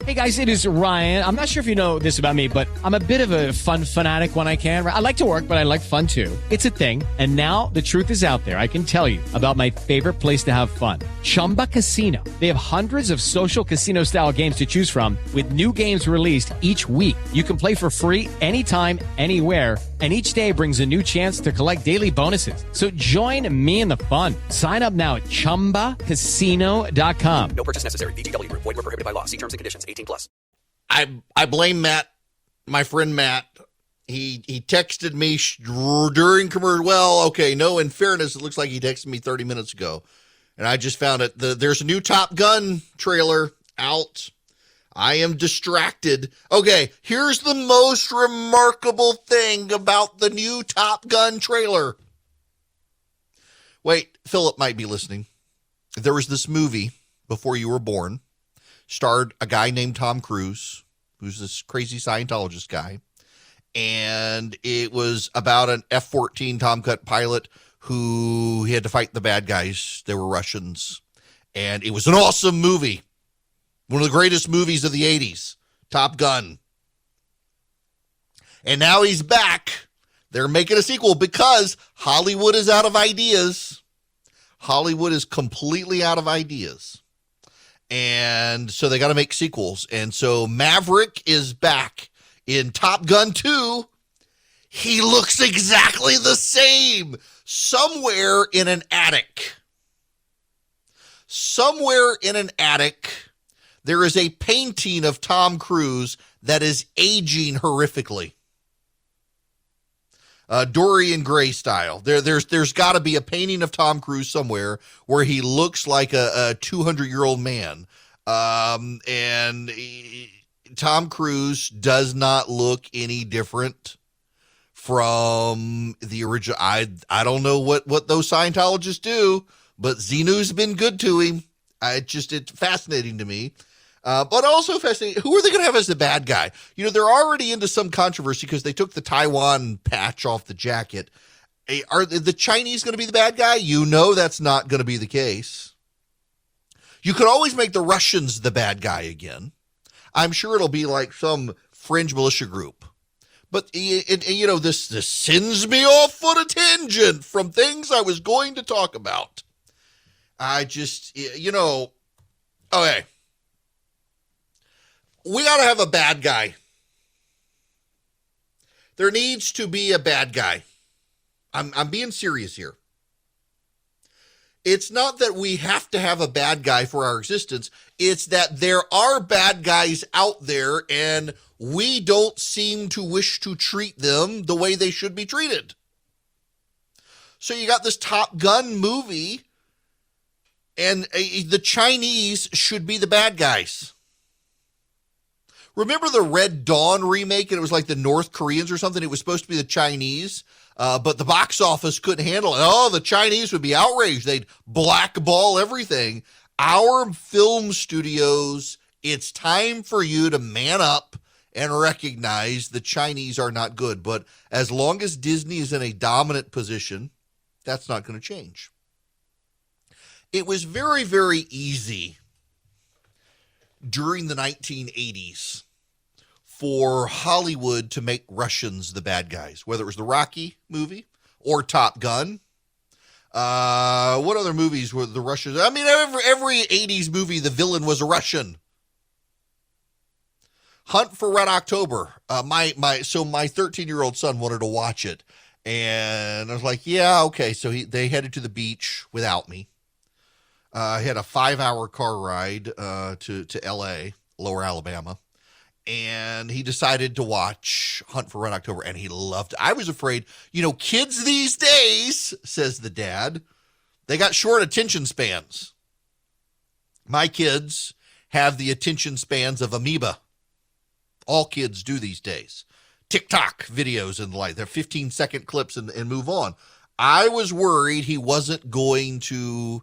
Hey guys, it is Ryan. I'm not sure if you know this about me, but I'm a bit of a fun fanatic when I can. I like to work, but I like fun too. It's a thing. And now the truth is out there. I can tell you about my favorite place to have fun. Chumba Casino. They have hundreds of social casino style games to choose from with new games released each week. You can play for free anytime, anywhere. And each day brings a new chance to collect daily bonuses. So join me in the fun. Sign up now at ChumbaCasino.com. No purchase necessary. VGW. Void where prohibited by law. See terms and conditions. 18+. I blame Matt, my friend Matt. He texted me during commercial. Well, okay, no, in fairness, it looks like he texted me 30 minutes ago. And I just found it. There's a new Top Gun trailer out. I am distracted. Okay, here's the most remarkable thing about the new Top Gun trailer. Wait, Philip might be listening. There was this movie, Before You Were Born, starred a guy named Tom Cruise, who's this crazy Scientologist guy. And it was about an F-14 Tomcat pilot who he had to fight the bad guys. They were Russians. And it was an awesome movie. One of the greatest movies of the 80s, Top Gun. And now he's back. They're making a sequel because Hollywood is out of ideas. Hollywood is completely out of ideas. And so they got to make sequels. And so Maverick is back in Top Gun 2. He looks exactly the same. Somewhere in an attic. Somewhere in an attic, there is a painting of Tom Cruise that is aging horrifically. Dorian Gray style. There's got to be a painting of Tom Cruise somewhere where he looks like a 200-year-old man. And Tom Cruise does not look any different from the original. I don't know what those Scientologists do, but Xenu's been good to him. It's fascinating to me. But also fascinating, who are they going to have as the bad guy? You know, they're already into some controversy because they took the Taiwan patch off the jacket. Are the Chinese going to be the bad guy? You know that's not going to be the case. You could always make the Russians the bad guy again. I'm sure it'll be like some fringe militia group. But, you know, this sends me off on a tangent from things I was going to talk about. I just, you know, okay. We got to have a bad guy. There needs to be a bad guy. I'm being serious here. It's not that we have to have a bad guy for our existence. It's that there are bad guys out there and we don't seem to wish to treat them the way they should be treated. So you got this Top Gun movie and the Chinese should be the bad guys. Remember the Red Dawn remake? And it was like the North Koreans or something. It was supposed to be the Chinese, but the box office couldn't handle it. Oh, the Chinese would be outraged. They'd blackball everything. Our film studios, it's time for you to man up and recognize the Chinese are not good. But as long as Disney is in a dominant position, that's not going to change. It was very, very easy during the 1980s for Hollywood to make Russians the bad guys, whether it was the Rocky movie or Top Gun. What other movies were the Russians? I mean, every 80s movie, the villain was a Russian. Hunt for Red October. My 13-year-old son wanted to watch it. And I was like, yeah, okay. So they headed to the beach without me. I had a 5-hour car ride to L.A., Lower Alabama, and he decided to watch Hunt for Red October, and he loved it. I was afraid, you know, kids these days, says the dad, they got short attention spans. My kids have the attention spans of amoeba. All kids do these days. TikTok videos and the like. They're 15-second clips and move on. I was worried he wasn't going to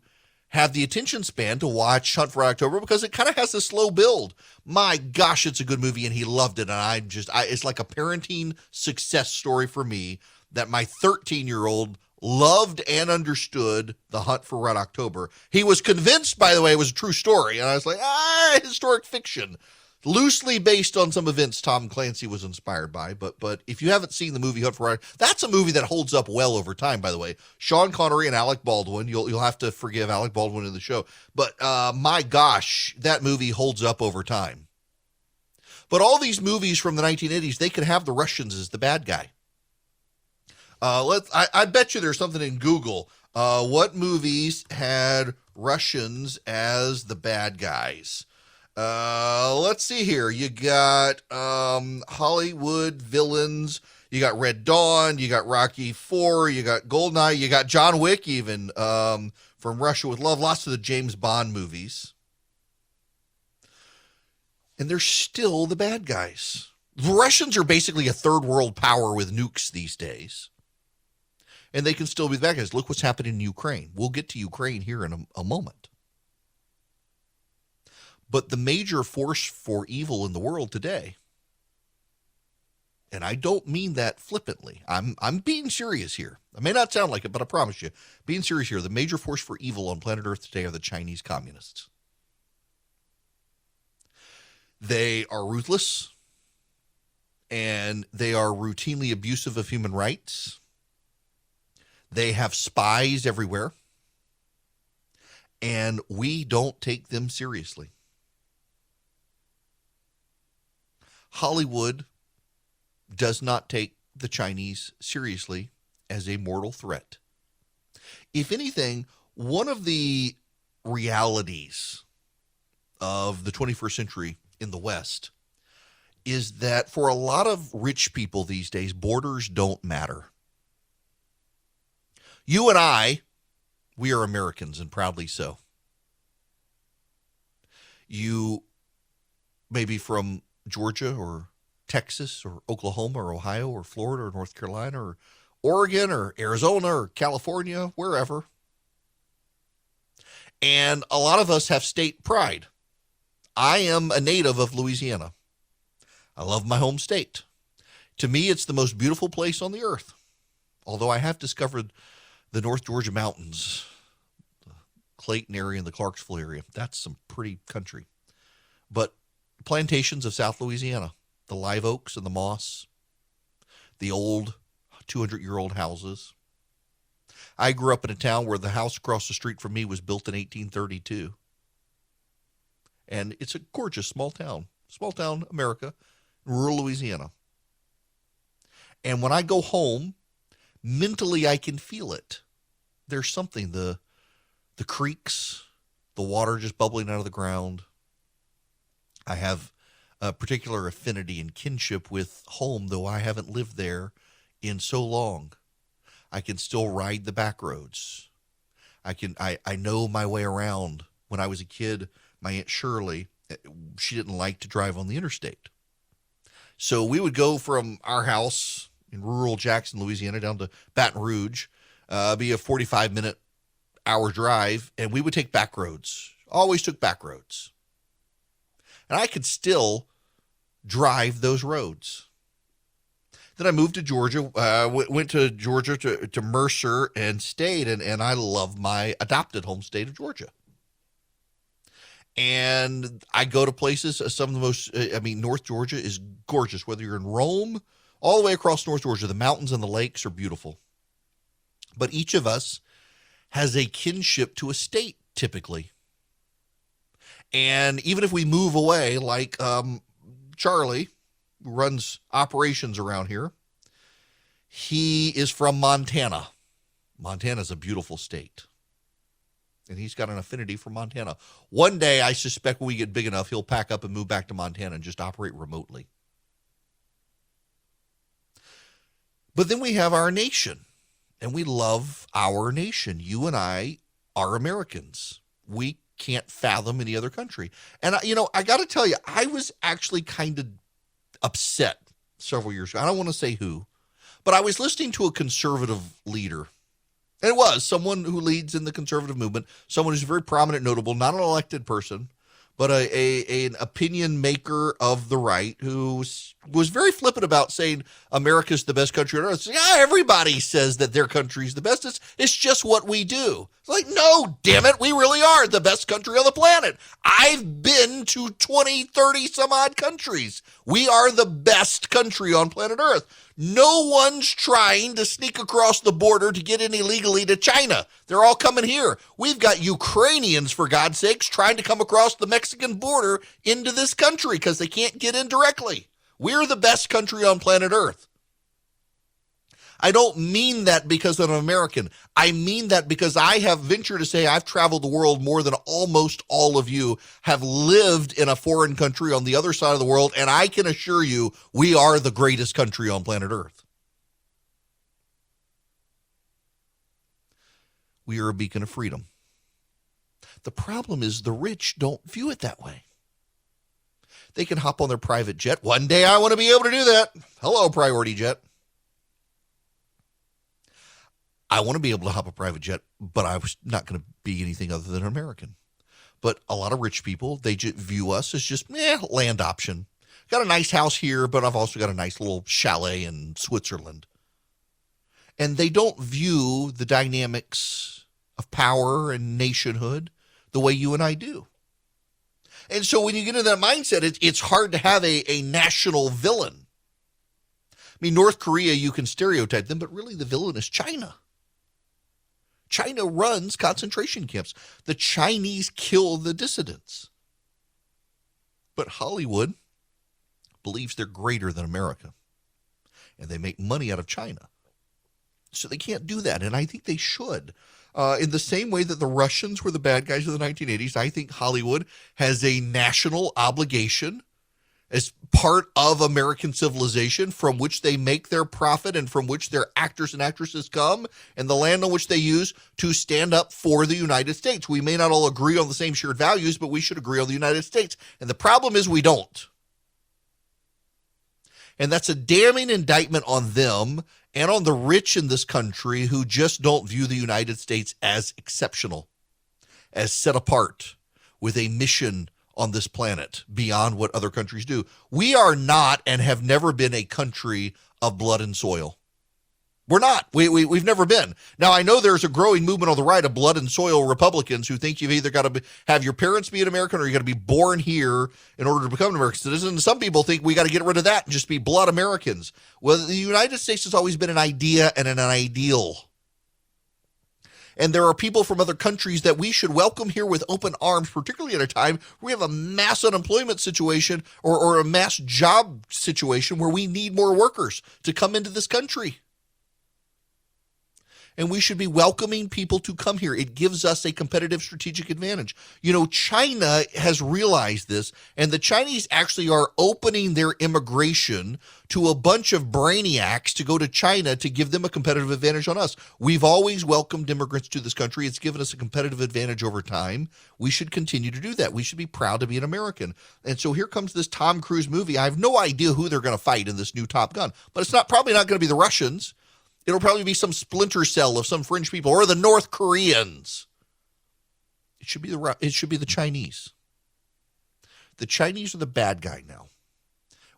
have the attention span to watch Hunt for October because it kind of has a slow build. My gosh, it's a good movie, and he loved it. And it's like a parenting success story for me that my 13-year-old loved and understood the Hunt for Red October. He was convinced, by the way, it was a true story. And I was like, historic fiction. loosely based on some events Tom Clancy was inspired by. But if you haven't seen the movie Hunt for Red, that's a movie that holds up well over time, by the way. Sean Connery and Alec Baldwin, you'll have to forgive Alec Baldwin in the show. But my gosh, that movie holds up over time. But all these movies from the 1980s, they could have the Russians as the bad guy. I bet you there's something in Google. What movies had Russians as the bad guys? Let's see here. You got Hollywood villains. You got Red Dawn. You got Rocky IV. You got Goldeneye. You got John Wick even from Russia with Love. Lots of the James Bond movies. And they're still the bad guys. The Russians are basically a third world power with nukes these days. And they can still be the bad guys. Look what's happening in Ukraine. We'll get to Ukraine here in a moment. But the major force for evil in the world today, and I don't mean that flippantly. I'm being serious here. I may not sound like it, but I promise you, being serious here, the major force for evil on planet Earth today are the Chinese communists. They are ruthless, and they are routinely abusive of human rights. They have spies everywhere, and we don't take them seriously. Hollywood does not take the Chinese seriously as a mortal threat. If anything, one of the realities of the 21st century in the West is that for a lot of rich people these days, borders don't matter. You and I, we are Americans, and proudly so. You may be from Georgia or Texas or Oklahoma or Ohio or Florida or North Carolina or Oregon or Arizona or California, wherever. And a lot of us have state pride. I am a native of Louisiana. I love my home state. To me, it's the most beautiful place on the earth. Although I have discovered the North Georgia mountains, the Clayton area and the Clarksville area. That's some pretty country. But plantations of South Louisiana, the live oaks and the moss, the old 200-year-old houses. I grew up in a town where the house across the street from me was built in 1832. And it's a gorgeous small town America, rural Louisiana. And when I go home, mentally I can feel it. There's something, the creeks, the water just bubbling out of the ground. I have a particular affinity and kinship with home, though I haven't lived there in so long. I can still ride the back roads. I know my way around. When I was a kid, my Aunt Shirley, she didn't like to drive on the interstate. So we would go from our house in rural Jackson, Louisiana, down to Baton Rouge, be a 45-minute hour drive, and we would take back roads. Always took back roads. And I could still drive those roads. Then I moved to Georgia, went to Georgia to Mercer and stayed, and I love my adopted home state of Georgia. And I go to places, some of the most, North Georgia is gorgeous. Whether you're in Rome, all the way across North Georgia, the mountains and the lakes are beautiful. But each of us has a kinship to a state, typically. And even if we move away, like Charlie, who runs operations around here, he is from Montana. Montana's a beautiful state. And he's got an affinity for Montana. One day, I suspect when we get big enough, he'll pack up and move back to Montana and just operate remotely. But then we have our nation, and we love our nation. You and I are Americans. We can't fathom any other country. And, I got to tell you, I was actually kind of upset several years ago. I don't want to say who, but I was listening to a conservative leader. And it was someone who leads in the conservative movement, someone who's very prominent, notable, not an elected person, but an opinion maker of the right who was very flippant about saying America's the best country on earth. Yeah, everybody says that their country's the best. It's just what we do. It's like, no, damn it, we really are the best country on the planet. I've been to 20, 30 some odd countries. We are the best country on planet Earth. No one's trying to sneak across the border to get in illegally to China. They're all coming here. We've got Ukrainians, for God's sakes, trying to come across the Mexican border into this country because they can't get in directly. We're the best country on planet Earth. I don't mean that because I'm an American. I mean that because I have ventured to say I've traveled the world more than almost all of you have lived in a foreign country on the other side of the world, and I can assure you we are the greatest country on planet Earth. We are a beacon of freedom. The problem is the rich don't view it that way. They can hop on their private jet. One day I want to be able to do that. Hello, priority jet. I want to be able to hop a private jet, but I was not going to be anything other than an American. But a lot of rich people, they just view us as just, land option. Got a nice house here, but I've also got a nice little chalet in Switzerland. And they don't view the dynamics of power and nationhood the way you and I do. And so when you get into that mindset, it's hard to have a national villain. I mean, North Korea, you can stereotype them, but really the villain is China. China runs concentration camps. The Chinese kill the dissidents. But Hollywood believes they're greater than America. And they make money out of China. So they can't do that. And I think they should. In the same way that the Russians were the bad guys of the 1980s, I think Hollywood has a national obligation as part of American civilization from which they make their profit and from which their actors and actresses come and the land on which they use to stand up for the United States. We may not all agree on the same shared values, but we should agree on the United States. And the problem is we don't. And that's a damning indictment on them and on the rich in this country who just don't view the United States as exceptional, as set apart with a mission on this planet beyond what other countries do. We are not and have never been a country of blood and soil. We're not. We've never been. Now, I know there's a growing movement on the right of blood and soil Republicans who think you've either got to have your parents be an American or you got to be born here in order to become an American citizen. And some people think we got to get rid of that and just be blood Americans. Well, the United States has always been an idea and an ideal. And there are people from other countries that we should welcome here with open arms, particularly at a time where we have a mass unemployment situation or a mass job situation where we need more workers to come into this country. And we should be welcoming people to come here. It gives us a competitive strategic advantage. You know, China has realized this, and the Chinese actually are opening their immigration to a bunch of brainiacs to go to China to give them a competitive advantage on us. We've always welcomed immigrants to this country. It's given us a competitive advantage over time. We should continue to do that. We should be proud to be an American. And so here comes this Tom Cruise movie. I have no idea who they're going to fight in this new Top Gun, but it's probably not going to be the Russians. It'll probably be some splinter cell of some fringe people or the North Koreans. It should be the Chinese. The Chinese are the bad guy now.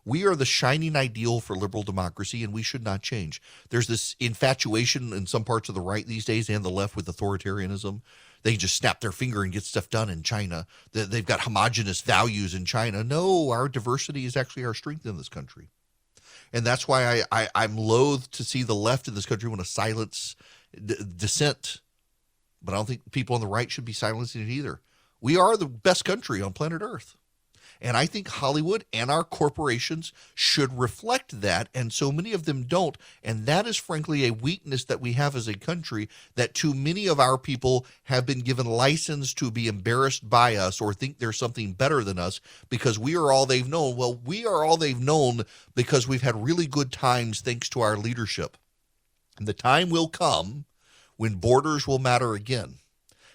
We are the shining ideal for liberal democracy, and we should not change. There's this infatuation in some parts of the right these days and the left with authoritarianism. They just snap their finger and get stuff done in China. They've got homogenous values in China. No, our diversity is actually our strength in this country. And that's why I'm loath to see the left in this country want to silence dissent. But I don't think people on the right should be silencing it either. We are the best country on planet Earth. And I think Hollywood and our corporations should reflect that, and so many of them don't. And that is frankly a weakness that we have as a country, that too many of our people have been given license to be embarrassed by us or think there's something better than us because we are all they've known. Well, we are all they've known because we've had really good times thanks to our leadership. And the time will come when borders will matter again.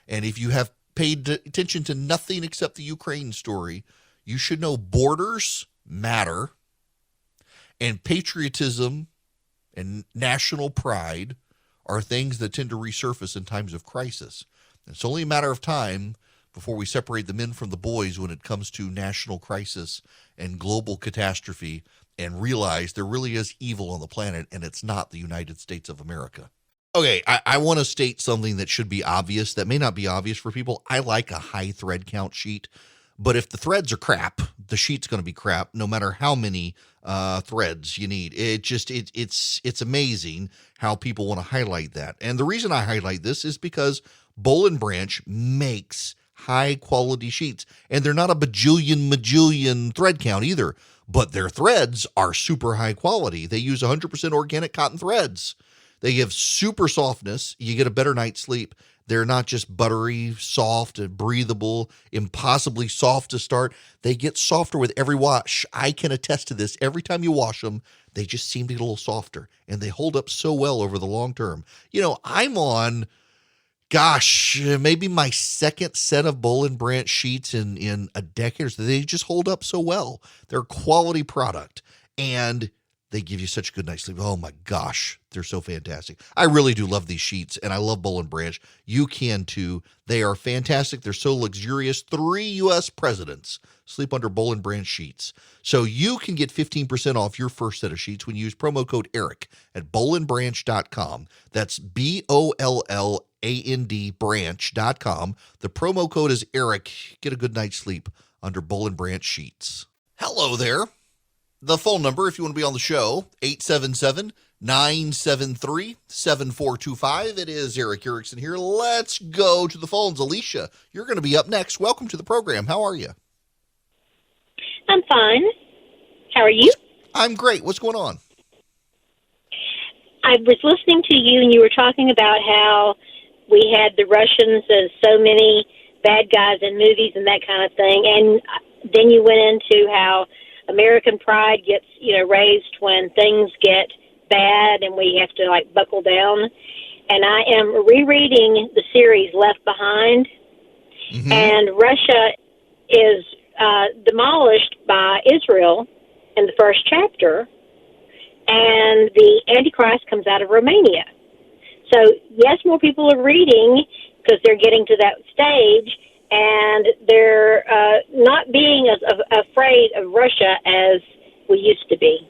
And if you have paid attention to nothing except the Ukraine story, you should know borders matter, and patriotism and national pride are things that tend to resurface in times of crisis. It's only a matter of time before we separate the men from the boys when it comes to national crisis and global catastrophe and realize there really is evil on the planet and it's not the United States of America. Okay, I want to state something that should be obvious, that may not be obvious for people. I like a high thread count sheet, but if the threads are crap, the sheet's going to be crap no matter how many threads you need. It's amazing how people want to highlight that. And the reason I highlight this is because Boll & Branch makes high quality sheets, and they're not a bajillion thread count either, but their threads are super high quality. They use 100% organic cotton threads. They give super softness. You get a better night's sleep. They're not just buttery, soft, and breathable, impossibly soft to start. They get softer with every wash. I can attest to this. Every time you wash them, they just seem to get a little softer, and they hold up so well over the long term. You know, I'm on, maybe my second set of Boll & Branch sheets in a decade or so. They just hold up so well. They're a quality product, and they give you such a good night's sleep. Oh my gosh, they're so fantastic. I really do love these sheets, and I love Boll & Branch. You can too. They are fantastic. They're so luxurious. 3 U.S. presidents sleep under Boll & Branch sheets. So you can get 15% off your first set of sheets when you use promo code ERIC at bollandbranch.com. That's BOLLAND branch.com. The promo code is ERIC. Get a good night's sleep under Boll & Branch sheets. Hello there. The phone number, if you want to be on the show, 877-973-7425. It is Eric Erickson here. Let's go to the phones. Alicia, you're going to be up next. Welcome to the program. How are you? I'm fine. How are you? I'm great. What's going on? I was listening to you, and you were talking about how we had the Russians as so many bad guys in movies and that kind of thing. And then you went into how American pride gets, raised when things get bad and we have to, buckle down. And I am rereading the series Left Behind, and Russia is demolished by Israel in the first chapter, and the Antichrist comes out of Romania. So, yes, more people are reading because they're getting to that stage, and they're not being as afraid of Russia as we used to be.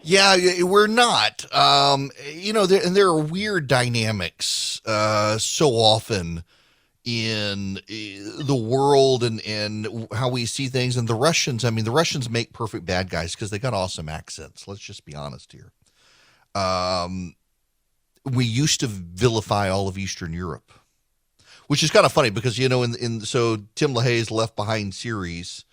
Yeah, we're not. There are weird dynamics so often in the world and how we see things. And the Russians make perfect bad guys because they got awesome accents. Let's just be honest here. We used to vilify all of Eastern Europe, which is kind of funny because, so Tim LaHaye's Left Behind series,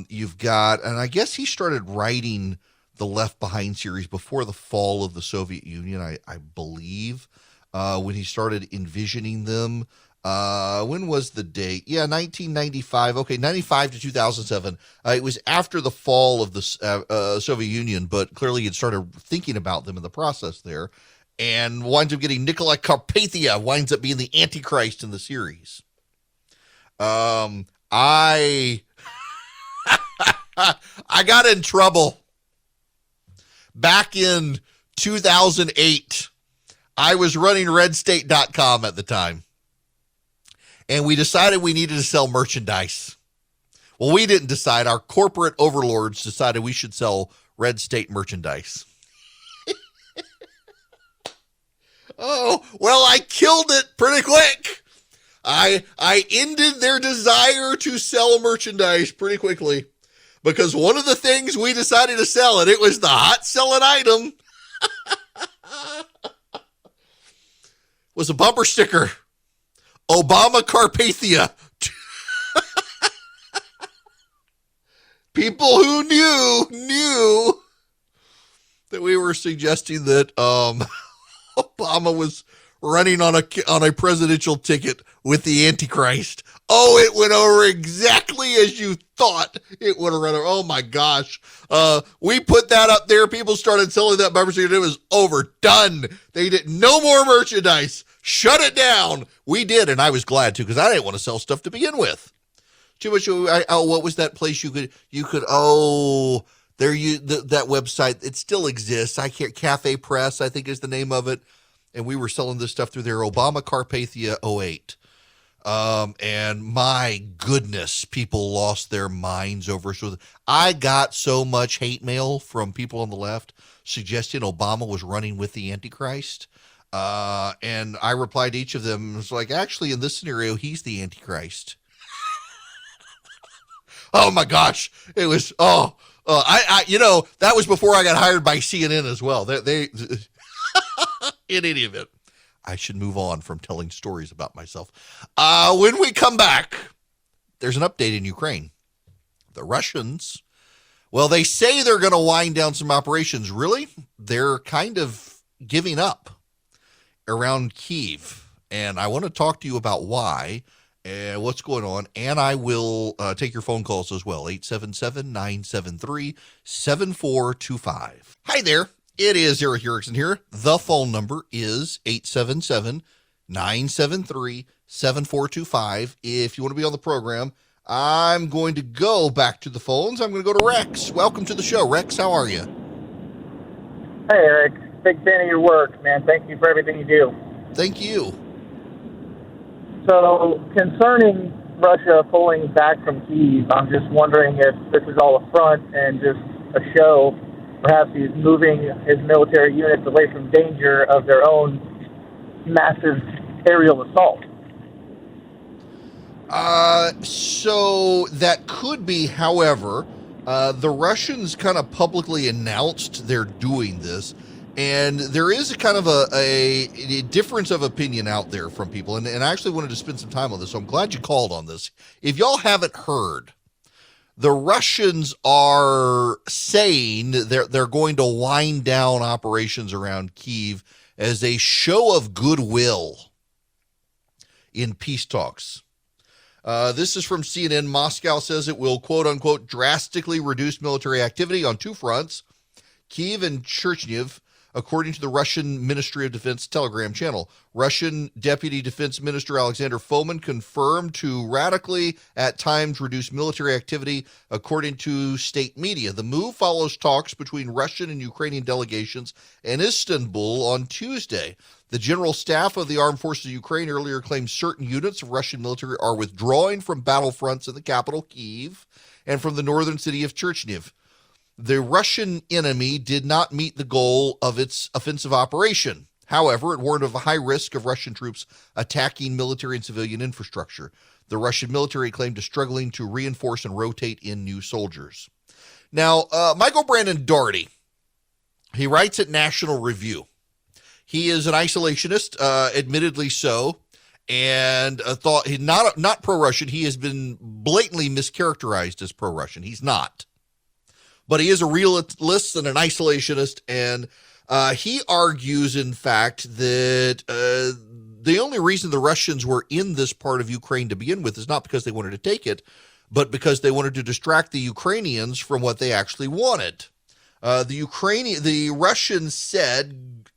you've got, and I guess he started writing the Left Behind series before the fall of the Soviet Union, I believe, when he started envisioning them. When was the date? Yeah, 1995. Okay, 95 to 2007. It was after the fall of the Soviet Union, but clearly he had started thinking about them in the process there. And winds up getting Nikolai Carpathia, winds up being the Antichrist in the series. I got in trouble back in 2008. I was running redstate.com at the time, and we decided we needed to sell merchandise. Well, we didn't decide. Our corporate overlords decided we should sell Red State merchandise. Oh, well, I killed it pretty quick. I ended their desire to sell merchandise pretty quickly because one of the things we decided to sell, and it was the hot selling item, was a bumper sticker. Obama Carpathia. People who knew that we were suggesting that Obama was running on a presidential ticket with the Antichrist. Oh, it went over exactly as you thought it would have run over. Oh my gosh. We put that up there. People started selling that bumper sticker. It was over. Done. They did no more merchandise. Shut it down. We did, and I was glad to because I didn't want to sell stuff to begin with. Too much. What was that place that website? It still exists. Cafe Press, I think is the name of it. And we were selling this stuff through their Obama Carpathia 08. And my goodness, people lost their minds over it. So I got so much hate mail from people on the left suggesting Obama was running with the Antichrist. And I replied to each of them, it was like, actually, in this scenario, he's the Antichrist. Oh my gosh. It was, that was before I got hired by CNN as well. They in any event, I should move on from telling stories about myself. When we come back, there's an update in Ukraine. The Russians, well, they say they're going to wind down some operations. Really? They're kind of giving up around Kyiv. And I want to talk to you about why and what's going on. And I will take your phone calls as well. 877-973-7425. Hi there. It is Eric Erickson here. The phone number is 877-973-7425. If you want to be on the program, I'm going to go back to the phones. I'm going to go to Rex. Welcome to the show. Rex, how are you? Hey, Eric. Big fan of your work, man. Thank you for everything you do. Thank you. So, concerning Russia pulling back from Kyiv, I'm just wondering if this is all a front and just a show. Perhaps he's moving his military units away from danger of their own massive aerial assault. So that could be, however, the Russians kind of publicly announced they're doing this, and there is a kind of a difference of opinion out there from people, and I actually wanted to spend some time on this, so I'm glad you called on this. If y'all haven't heard, the Russians are saying they're going to wind down operations around Kyiv as a show of goodwill in peace talks. This is from CNN. Moscow says it will, quote unquote, drastically reduce military activity on two fronts, Kyiv and Chernihiv, according to the Russian Ministry of Defense Telegram channel. Russian Deputy Defense Minister Alexander Fomin confirmed to radically, at times, reduce military activity, according to state media. The move follows talks between Russian and Ukrainian delegations in Istanbul on Tuesday. The General Staff of the Armed Forces of Ukraine earlier claimed certain units of Russian military are withdrawing from battlefronts in the capital, Kyiv, and from the northern city of Chernihiv. The Russian enemy did not meet the goal of its offensive operation. However, it warned of a high risk of Russian troops attacking military and civilian infrastructure. The Russian military claimed to struggling to reinforce and rotate in new soldiers. Now, Michael Brandon Daugherty, he writes at National Review. He is an isolationist, admittedly so, and thought he's not pro-Russian. He has been blatantly mischaracterized as pro-Russian. He's not. But he is a realist and an isolationist, and he argues, in fact, that the only reason the Russians were in this part of Ukraine to begin with is not because they wanted to take it, but because they wanted to distract the Ukrainians from what they actually wanted. The Russians said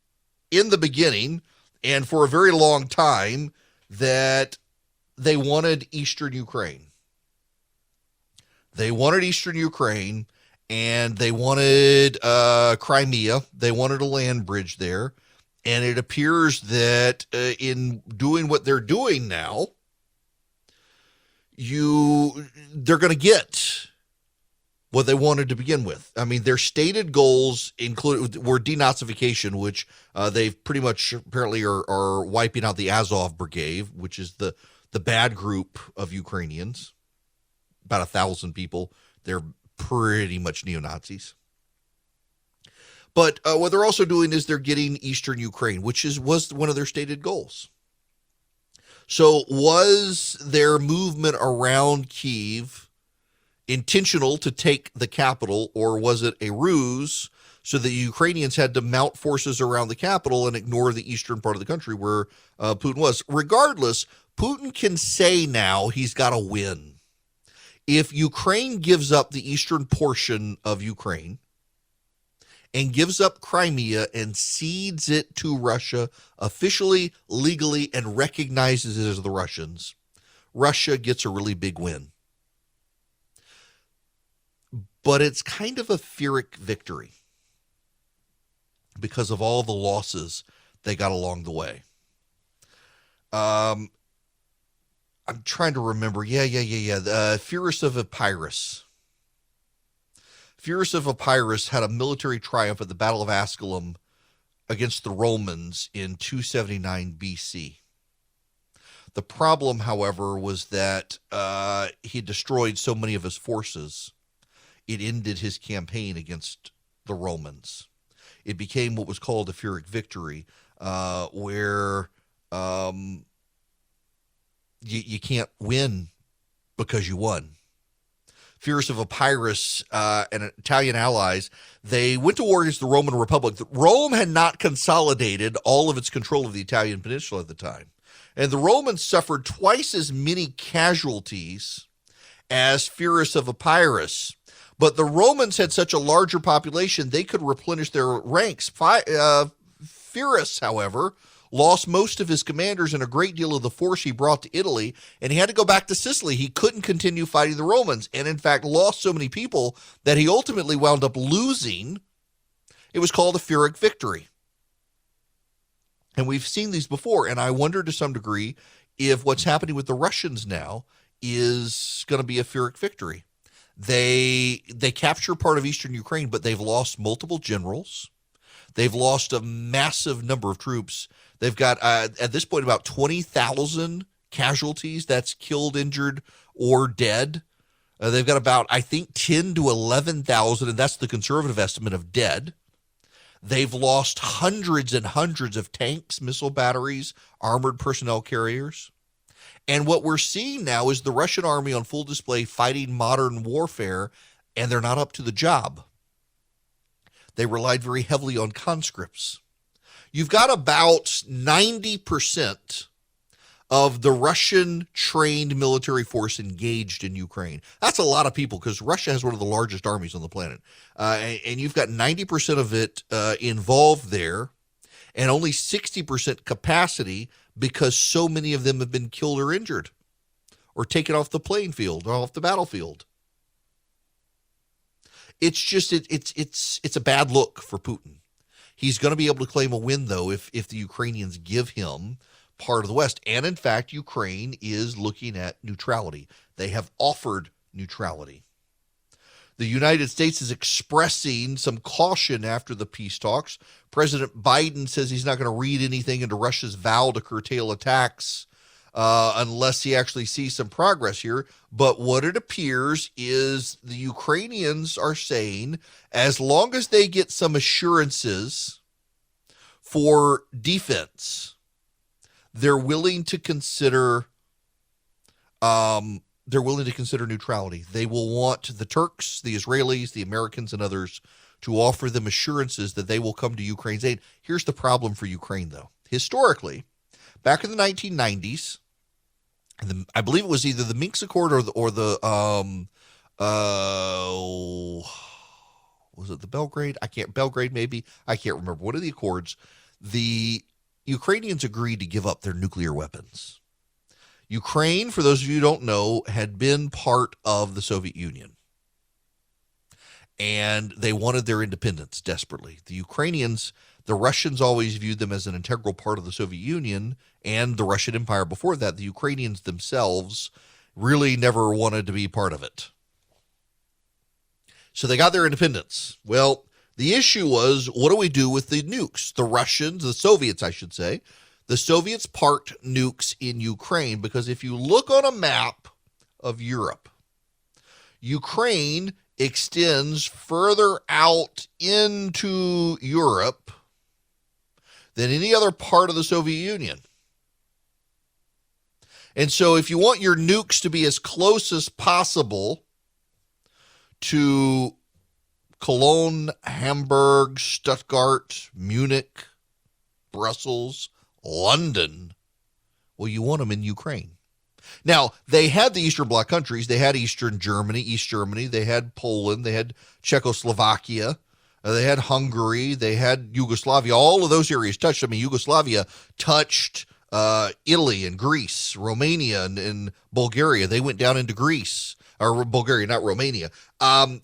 in the beginning, and for a very long time, that they wanted Eastern Ukraine. They wanted Eastern Ukraine. And they wanted Crimea. They wanted a land bridge there. And it appears that in doing what they're doing now, they're going to get what they wanted to begin with. I mean, their stated goals were denazification, which they've pretty much apparently are wiping out the Azov Brigade, which is the bad group of Ukrainians, about 1,000 people. They're pretty much neo-Nazis. But what they're also doing is they're getting Eastern Ukraine, which was one of their stated goals. So was their movement around Kyiv intentional to take the capital, or was it a ruse so the Ukrainians had to mount forces around the capital and ignore the eastern part of the country where Putin was? Regardless, Putin can say now he's got to win. If Ukraine gives up the eastern portion of Ukraine and gives up Crimea and cedes it to Russia officially, legally, and recognizes it as the Russians, Russia gets a really big win. But it's kind of a Pyrrhic victory because of all the losses they got along the way. I'm trying to remember. Yeah. Pyrrhus of Epirus. Pyrrhus of Epirus had a military triumph at the Battle of Asculum against the Romans in 279 BC. The problem, however, was that he destroyed so many of his forces, it ended his campaign against the Romans. It became what was called a Pyrrhic victory, where you can't win because you won. Pyrrhus of Epirus and Italian allies, they went to war against the Roman Republic. Rome had not consolidated all of its control of the Italian peninsula at the time. And the Romans suffered twice as many casualties as Pyrrhus of Epirus. But the Romans had such a larger population, they could replenish their ranks. Pyrrhus, however, lost most of his commanders and a great deal of the force he brought to Italy, and he had to go back to Sicily. He couldn't continue fighting the Romans, and in fact lost so many people that he ultimately wound up losing. It was called a Pyrrhic victory. And we've seen these before, and I wonder to some degree if what's happening with the Russians now is going to be a Pyrrhic victory. They capture part of eastern Ukraine, but they've lost multiple generals. They've lost a massive number of troops. They've got, at this point, about 20,000 casualties. That's killed, injured, or dead. They've got about, I think, 10 to 11,000, and that's the conservative estimate of dead. They've lost hundreds and hundreds of tanks, missile batteries, armored personnel carriers. And what we're seeing now is the Russian army on full display fighting modern warfare, and they're not up to the job. They relied very heavily on conscripts. You've got about 90% of the Russian trained military force engaged in Ukraine. That's a lot of people because Russia has one of the largest armies on the planet. And you've got 90% of it involved there and only 60% capacity because so many of them have been killed or injured or taken off the playing field or off the battlefield. It's just, it's a bad look for Putin. He's going to be able to claim a win, though, if the Ukrainians give him part of the West. And, in fact, Ukraine is looking at neutrality. They have offered neutrality. The United States is expressing some caution after the peace talks. President Biden says he's not going to read anything into Russia's vow to curtail attacks unless he actually sees some progress here. But what it appears is the Ukrainians are saying as long as they get some assurances for defense, they're willing to consider neutrality. They will want the Turks, the Israelis, the Americans, and others to offer them assurances that they will come to Ukraine's aid. Here's the problem for Ukraine, though. Historically, back in the 1990s, I believe it was either the Minsk Accord or the was it the Belgrade? Belgrade maybe. I can't remember. One of the accords, the Ukrainians agreed to give up their nuclear weapons. Ukraine, for those of you who don't know, had been part of the Soviet Union. And they wanted their independence desperately. The Ukrainians, the Russians always viewed them as an integral part of the Soviet Union and the Russian Empire before that. The Ukrainians themselves really never wanted to be part of it. So they got their independence. Well, the issue was, what do we do with the nukes? The Russians, the Soviets, I should say. The Soviets parked nukes in Ukraine because if you look on a map of Europe, Ukraine extends further out into Europe than any other part of the Soviet Union. And so if you want your nukes to be as close as possible to Cologne, Hamburg, Stuttgart, Munich, Brussels, London, well, you want them in Ukraine. Now, they had the Eastern Bloc countries. They had East Germany. They had Poland. They had Czechoslovakia. They had Hungary. They had Yugoslavia. All of those areas touched. I mean, Yugoslavia touched Italy and Greece, Romania and Bulgaria. They went down into Greece. Or Bulgaria, not Romania.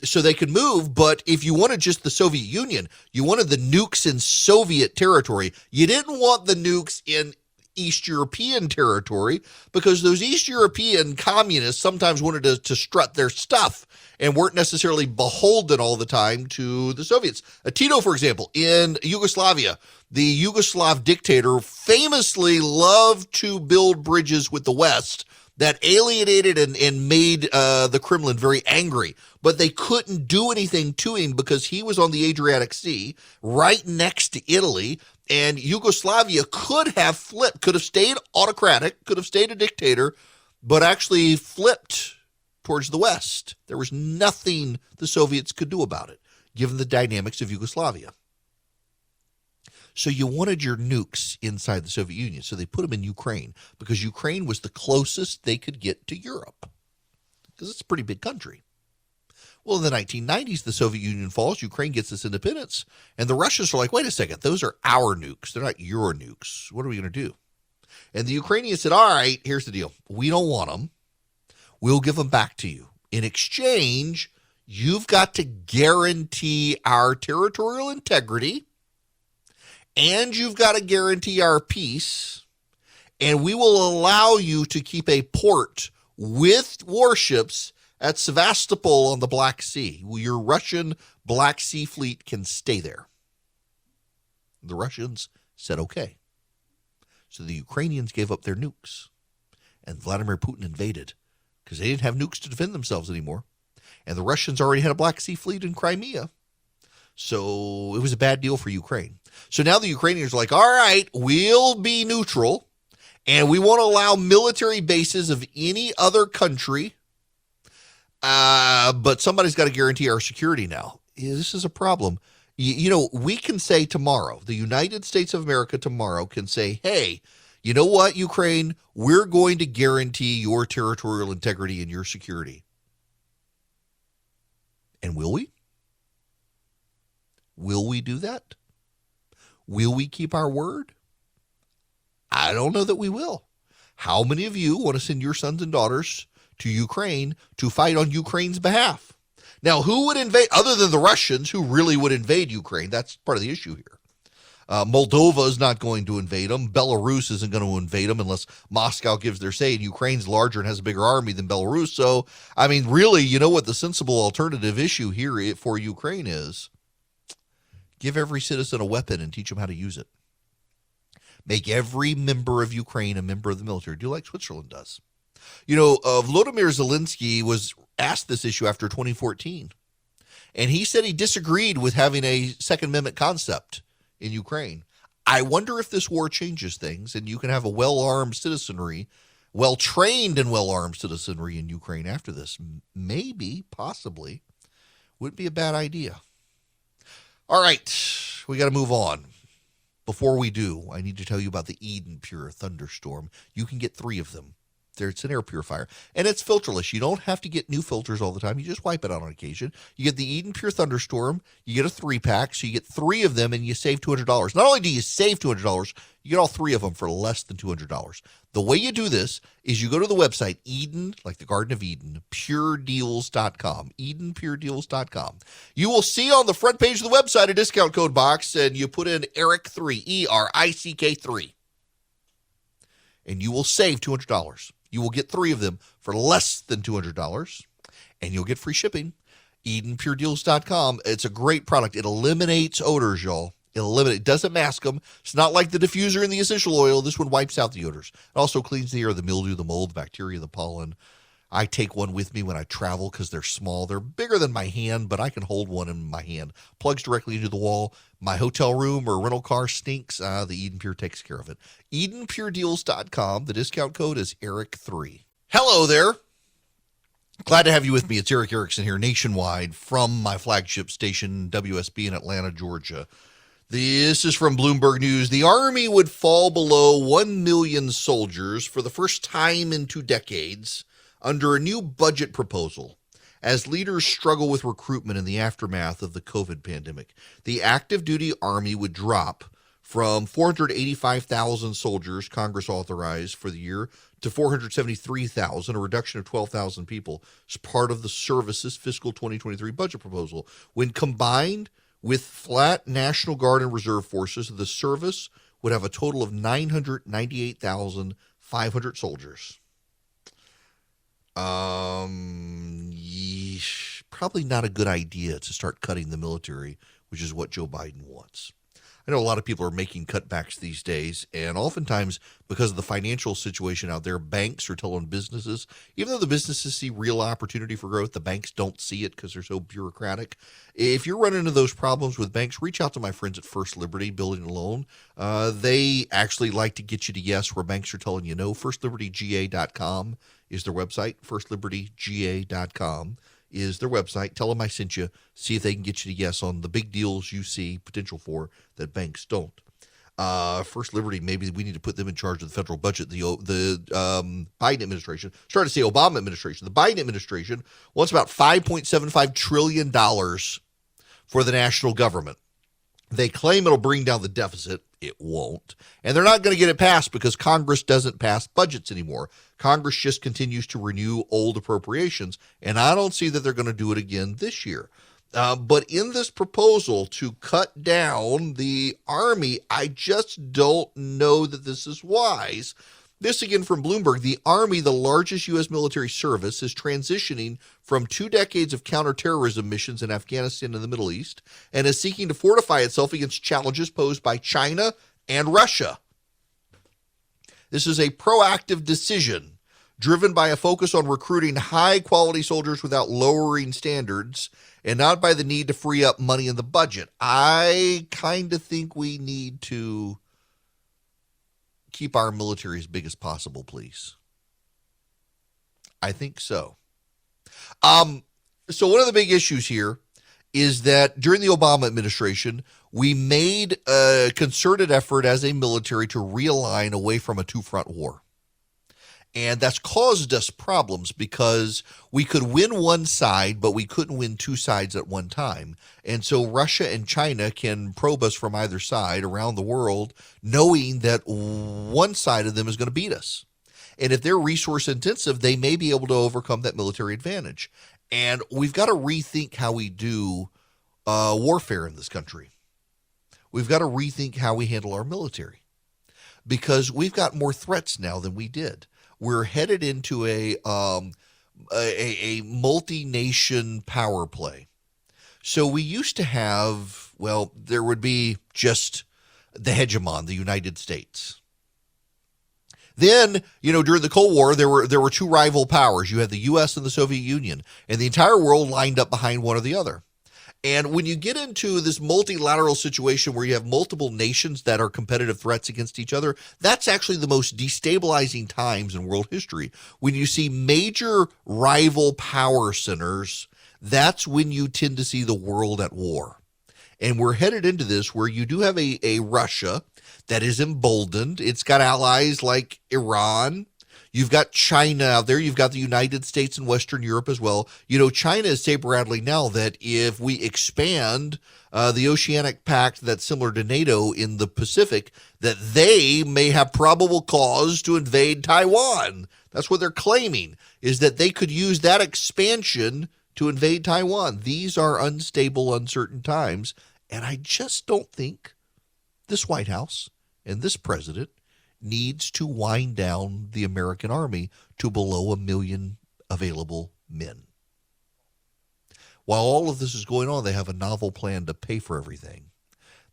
So they could move, but if you wanted just the Soviet Union, you wanted the nukes in Soviet territory. You didn't want the nukes in East European territory because those East European communists sometimes wanted to strut their stuff and weren't necessarily beholden all the time to the Soviets. Tito, for example, in Yugoslavia, the Yugoslav dictator famously loved to build bridges with the West that alienated and made the Kremlin very angry. But they couldn't do anything to him because he was on the Adriatic Sea, right next to Italy, and Yugoslavia could have flipped, could have stayed autocratic, could have stayed a dictator, but actually flipped towards the West. There was nothing the Soviets could do about it, given the dynamics of Yugoslavia. So you wanted your nukes inside the Soviet Union, so they put them in Ukraine because Ukraine was the closest they could get to Europe because it's a pretty big country. Well, in the 1990s, the Soviet Union falls, Ukraine gets its independence, and the Russians are like, wait a second, those are our nukes. They're not your nukes. What are we going to do? And the Ukrainians said, all right, here's the deal. We don't want them. We'll give them back to you. In exchange, you've got to guarantee our territorial integrity, and you've got to guarantee our peace, and we will allow you to keep a port with warships at Sevastopol on the Black Sea. Your Russian Black Sea fleet can stay there. The Russians said okay. So the Ukrainians gave up their nukes, and Vladimir Putin invaded because they didn't have nukes to defend themselves anymore. And the Russians already had a Black Sea fleet in Crimea. So it was a bad deal for Ukraine. So now the Ukrainians are like, all right, we'll be neutral, and we won't allow military bases of any other country, but somebody's got to guarantee our security now. This is a problem. You know, we can say tomorrow, the United States of America tomorrow can say, hey, you know what, Ukraine, we're going to guarantee your territorial integrity and your security. And will we? Will we do that? Will we keep our word? I don't know that we will. How many of you want to send your sons and daughters to Ukraine to fight on Ukraine's behalf? Now, who would invade, other than the Russians, who really would invade Ukraine? That's part of the issue here. Moldova is not going to invade them. Belarus isn't going to invade them unless Moscow gives their say. And Ukraine's larger and has a bigger army than Belarus. So, I mean, really, you know what the sensible alternative issue here for Ukraine is? Give every citizen a weapon and teach them how to use it. Make every member of Ukraine a member of the military. Do like Switzerland does. You know, Volodymyr Zelensky was asked this issue after 2014. And he said he disagreed with having a Second Amendment concept in Ukraine. I wonder if this war changes things and you can have a well-armed citizenry, well-trained and well-armed citizenry in Ukraine after this. Maybe, possibly, wouldn't be a bad idea. All right, we got to move on. Before we do, I need to tell you about the Eden Pure Thunderstorm. You can get 3 of them. It's an air purifier, and it's filterless. You don't have to get new filters all the time. You just wipe it out on occasion. You get the Eden Pure Thunderstorm. You get a 3-pack, so you get 3 of them, and you save $200. Not only do you save $200, you get all 3 of them for less than $200. The way you do this is you go to the website, Eden, like the Garden of Eden, puredeals.com, edenpuredeals.com. You will see on the front page of the website a discount code box, and you put in ERIC3, ERICK3, and you will save $200. You will get 3 of them for less than $200, and you'll get free shipping. EdenPureDeals.com. It's a great product. It eliminates odors, y'all. It doesn't mask them. It's not like the diffuser in the essential oil. This one wipes out the odors. It also cleans the air, the mildew, the mold, the bacteria, the pollen. I take one with me when I travel because they're small. They're bigger than my hand, but I can hold one in my hand. Plugs directly into the wall. My hotel room or rental car stinks. The Eden Pure takes care of it. EdenPureDeals.com. The discount code is ERIC3. Hello there. Glad to have you with me. It's Eric Erickson here nationwide from my flagship station, WSB in Atlanta, Georgia. This is from Bloomberg News. The Army would fall below 1 million soldiers for the first time in 2 decades under a new budget proposal as leaders struggle with recruitment in the aftermath of the COVID pandemic. The active duty Army would drop from 485,000 soldiers Congress authorized for the year to 473,000, a reduction of 12,000 people as part of the service's fiscal 2023 budget proposal. When combined with flat National Guard and Reserve forces, the service would have a total of 998,500 soldiers. Probably not a good idea to start cutting the military, which is what Joe Biden wants. I know a lot of people are making cutbacks these days, and oftentimes because of the financial situation out there, banks are telling businesses, even though the businesses see real opportunity for growth, the banks don't see it because they're so bureaucratic. If you're running into those problems with banks, reach out to my friends at First Liberty Building a Loan. They actually like to get you to yes where banks are telling you no. FirstLibertyGA.com is their website. FirstLibertyGA.com is their website. Tell them I sent you. See if they can get you to yes on the big deals you see potential for that banks don't. First Liberty, maybe we need to put them in charge of the federal budget. The Biden administration, started to say Obama administration. The Biden administration wants about $5.75 trillion for the national government. They claim it'll bring down the deficit. It won't. And they're not going to get it passed because Congress doesn't pass budgets anymore. Congress just continues to renew old appropriations, and I don't see that they're going to do it again this year. But in this proposal to cut down the Army, I just don't know that this is wise. This again from Bloomberg. The Army, the largest U.S. military service, is transitioning from 2 decades of counterterrorism missions in Afghanistan and the Middle East and is seeking to fortify itself against challenges posed by China and Russia. This is a proactive decision driven by a focus on recruiting high-quality soldiers without lowering standards and not by the need to free up money in the budget. I kind of think we need to keep our military as big as possible, please. I think so. So one of the big issues here is that during the Obama administration, we made a concerted effort as a military to realign away from a two-front war. And that's caused us problems because we could win one side, but we couldn't win two sides at one time. And so Russia and China can probe us from either side around the world, knowing that one side of them is going to beat us. And if they're resource intensive, they may be able to overcome that military advantage. And we've got to rethink how we do warfare in this country. We've got to rethink how we handle our military because we've got more threats now than we did. We're headed into a multi-nation power play. So we used to have, well, there would be just the hegemon, the United States. Then, during the Cold War, there were two rival powers. You had the U.S. and the Soviet Union, and the entire world lined up behind one or the other. And when you get into this multilateral situation where you have multiple nations that are competitive threats against each other, that's actually the most destabilizing times in world history. When you see major rival power centers, that's when you tend to see the world at war. And we're headed into this where you do have a Russia that is emboldened. It's got allies like Iran. You've got China out there. You've got the United States and Western Europe as well. China is saber-rattling now that if we expand the Oceanic Pact that's similar to NATO in the Pacific, that they may have probable cause to invade Taiwan. That's what they're claiming, is that they could use that expansion to invade Taiwan. These are unstable, uncertain times, and I just don't think this White House and this president needs to wind down the American army to below 1 million available men. While all of this is going on, they have a novel plan to pay for everything.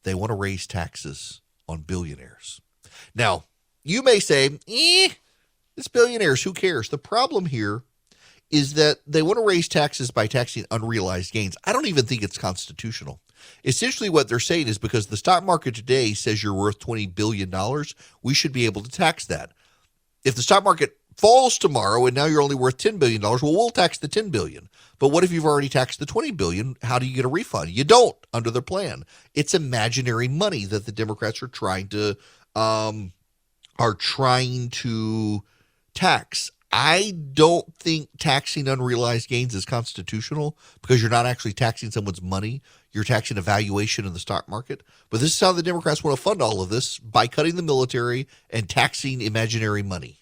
They want to raise taxes on billionaires. Now, you may say, it's billionaires, who cares? The problem here is that they want to raise taxes by taxing unrealized gains. I don't even think it's constitutional. Essentially what they're saying is because the stock market today says you're worth $20 billion, we should be able to tax that. If the stock market falls tomorrow and now you're only worth $10 billion, well, we'll tax the $10 billion. But what if you've already taxed the $20 billion? How do you get a refund? You don't under their plan. It's imaginary money that the Democrats are trying to tax. I don't think taxing unrealized gains is constitutional because you're not actually taxing someone's money. You're taxing a valuation in the stock market. But this is how the Democrats want to fund all of this, by cutting the military and taxing imaginary money.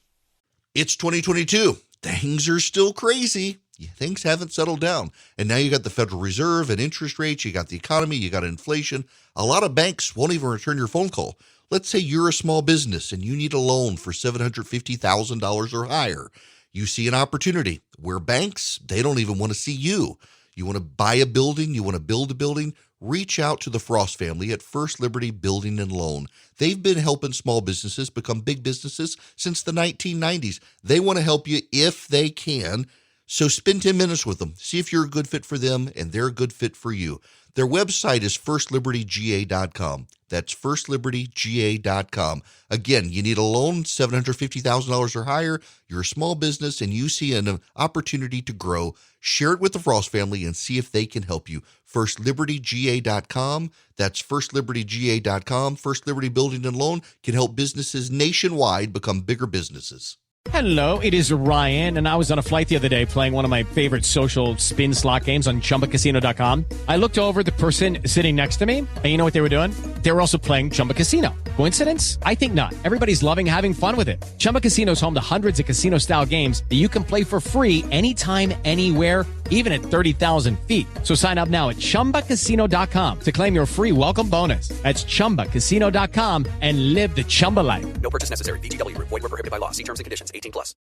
It's 2022. Things are still crazy. Things haven't settled down. And now you got the Federal Reserve and interest rates. You got the economy. You got inflation. A lot of banks won't even return your phone call. Let's say you're a small business and you need a loan for $750,000 or higher. You see an opportunity where banks, they don't even want to see you. You want to buy a building, you want to build a building, reach out to the Frost family at First Liberty Building and Loan. They've been helping small businesses become big businesses since the 1990s. They want to help you if they can. So spend 10 minutes with them. See if you're a good fit for them and they're a good fit for you. Their website is firstlibertyga.com. That's firstlibertyga.com. Again, you need a loan, $750,000 or higher. You're a small business and you see an opportunity to grow. Share it with the Frost family and see if they can help you. Firstlibertyga.com. That's firstlibertyga.com. First Liberty Building and Loan can help businesses nationwide become bigger businesses. Hello, it is Ryan, and I was on a flight the other day playing one of my favorite social spin slot games on ChumbaCasino.com. I looked over at the person sitting next to me, and you know what they were doing? They were also playing Chumba Casino. Coincidence? I think not. Everybody's loving having fun with it. Chumba Casino is home to hundreds of casino-style games that you can play for free anytime, anywhere, even at 30,000 feet. So sign up now at ChumbaCasino.com to claim your free welcome bonus. That's ChumbaCasino.com and live the Chumba life. No purchase necessary. VGW Group. Void where prohibited by law. See terms and conditions. 18+.